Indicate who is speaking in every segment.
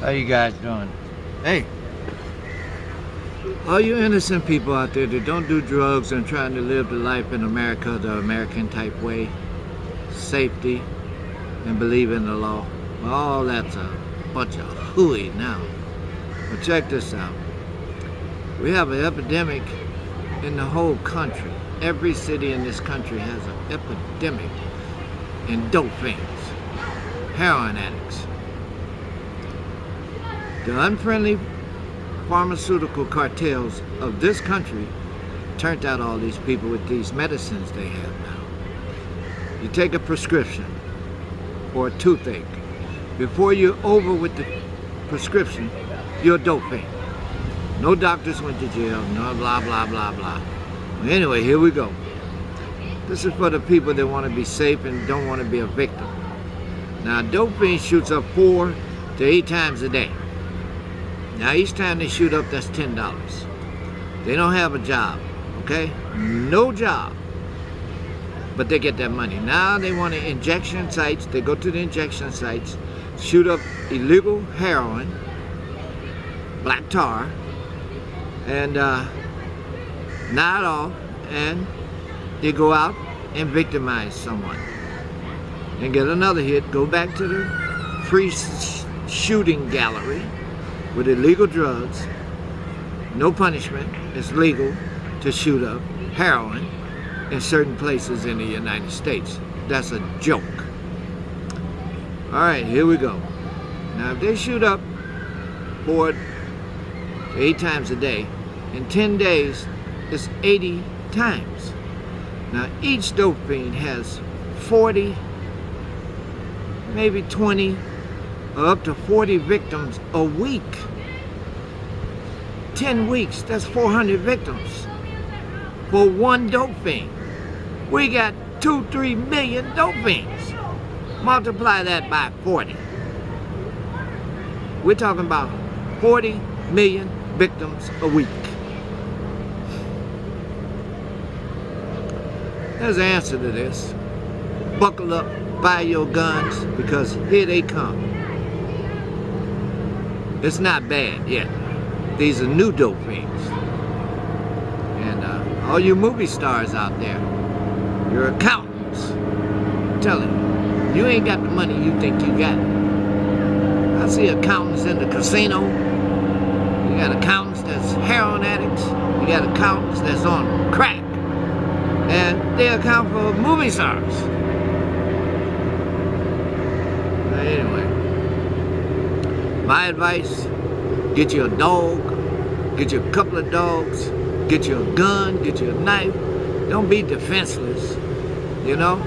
Speaker 1: How you guys doing?
Speaker 2: Hey, all you innocent people out there that don't do drugs and trying to live the life in America the American type way, safety and believe in the law, well, all that's a bunch of hooey now. But check this out. We have an epidemic in the whole country. Every city in this country has an epidemic in dope fiends, heroin addicts. The unfriendly pharmaceutical cartels of this country turned out all these people with these medicines they have now. You take a prescription for a toothache. Before you're over with the prescription, you're a dope fiend. No doctors went to jail, no blah, blah, blah, blah. Well, anyway, here we go. This is for the people that want to be safe and don't want to be a victim. Now, a dope fiend shoots up 4 to 8 times a day. Now, each time they shoot up, that's $10. They don't have a job, okay? No job. But they get that money. Now they want to injection sites. They go to the injection sites, shoot up illegal heroin, black tar, and not all, and they go out and victimize someone. And get another hit, go back to the free shooting gallery with illegal drugs, no punishment. It's legal to shoot up heroin in certain places in the United States. That's a joke. All right, here we go. Now, if they shoot up 4 to 8 times a day, in 10 days, it's 80 times. Now, each dope fiend has 40, maybe 20, or up to 40 victims a week. 10 weeks, that's 400 victims for one dope fiend. We got 2-3 million dope fiends. Multiply that by 40. We're talking about 40 million victims a week. There's an answer to this. Buckle up, buy your guns, because here they come. It's not bad yet. These are new dope fiends. And all you movie stars out there, you're accountants. I'm telling you, you ain't got the money you think you got. I see accountants in the casino. You got accountants that's heroin addicts. You got accountants that's on crack. And they account for movie stars. Anyway, my advice, get you a dog, get you a couple of dogs, get you a gun, get you a knife. Don't be defenseless, you know?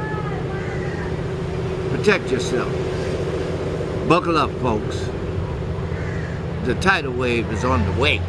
Speaker 2: Protect yourself. Buckle up, folks. The tidal wave is on the way.